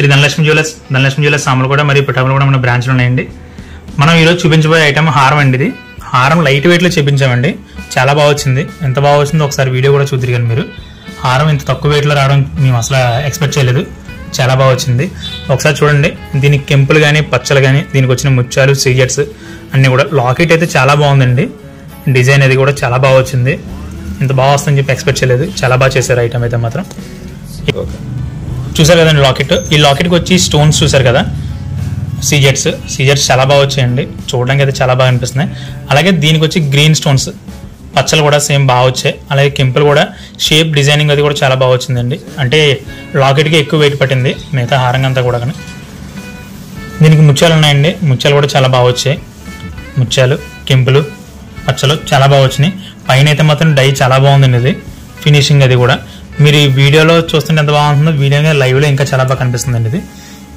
Shri Dhanalakshmi jewellers సాములు కూడా మరియు పిఠాపురం కూడా మన బ్రాంచ్లు ఉన్నాయండి. మనం ఈరోజు చూపించబోయే ఐటమ్ హారం అండి. ఇది హారం లైట్ వెయిట్లో చూపించామండి. చాలా బాగా వచ్చింది. ఎంత బాగా వచ్చిందో ఒకసారి వీడియో కూడా చూద్దరు. మీరు హారం ఇంత తక్కువ వెయిట్లో రావడం మేము అసలు ఎక్స్పెక్ట్ చేయలేదు. చాలా బాగా వచ్చింది. ఒకసారి చూడండి. దీనికి కెంపులు కానీ పచ్చలు కానీ దీనికి వచ్చిన ముత్యాలు సీజెట్స్ అన్నీ కూడా. లాకెట్ అయితే చాలా బాగుందండి. డిజైన్ అది కూడా చాలా బాగా వచ్చింది. ఇంత బాగా వస్తుందని చెప్పి ఎక్స్పెక్ట్ చేయలేదు. చాలా బాగా చేశారు ఐటమ్ అయితే మాత్రం. చూసారు కదండి లాకెట్. ఈ లాకెట్కి వచ్చి స్టోన్స్ చూసారు కదా, సీజెట్స్ చాలా బాగా వచ్చాయండి. చూడడానికి అయితే చాలా బాగా అనిపిస్తున్నాయి. అలాగే దీనికి వచ్చి గ్రీన్ స్టోన్స్ పచ్చలు కూడా సేమ్ బాగా వచ్చాయి. అలాగే కెంపులు కూడా షేప్ డిజైనింగ్ అది కూడా చాలా బాగా వచ్చిందండి. అంటే లాకెట్కి ఎక్కువ వెయిట్ పట్టింది మిగతా హారం అంతా కూడా. దీనికి ముత్యాలు ఉన్నాయండి. ముత్యాలు కూడా చాలా బాగా వచ్చాయి. ముత్యాలు కెంపులు పచ్చలు చాలా బాగా వచ్చినాయి. పైన అయితే మాత్రం డై చాలా బాగుందండి. ఇది ఫినిషింగ్ అది కూడా మీరు ఈ వీడియోలో చూస్తుంటే ఎంత బాగుంటుందో వీడియోగా లైవ్లో ఇంకా చాలా బాగా కనిపిస్తుందండి. ఇది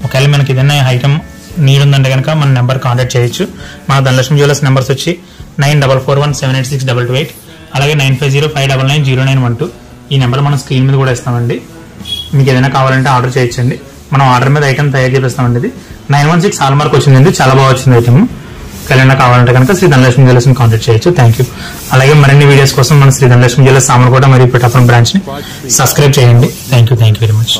ఒకవేళ మనకి ఏదైనా ఐటమ్ నీడ్ ఉందంటే కనుక మన నెంబర్ కాంటాక్ట్ చేయొచ్చు. మన ధనలక్ష్మి జ్యువెలర్స్ నెంబర్స్ వచ్చి 9441786228 అలాగే 9505990912. ఈ నెంబర్ మనం స్క్రీన్ మీద కూడా ఇస్తామండి. మీకు ఏదైనా కావాలంటే ఆర్డర్ చేయొచ్చండి. మనం ఆర్డర్ మీద ఐటమ్ తయారు చేపిస్తామండి. ఇది 916 హాల్ మార్క్ వచ్చిందండి. చాలా బాగా వచ్చింది ఐటమ్. ఎవరైనా కావాలంటే కనుక శ్రీ ధనలక్ష్మి జ్యువెలర్స్ ని కాంటాక్ట్ చేయొచ్చు. Thank you. అలాగే మరిన్ని వీడియోస్ కోసం మన శ్రీ ధనలక్ష్మి జ్యువెలర్స్ సామర్లకోట మరియు పిఠాపురం బ్రాంచ్ ని సబ్స్క్రైబ్ చేయండి. Thank you very much.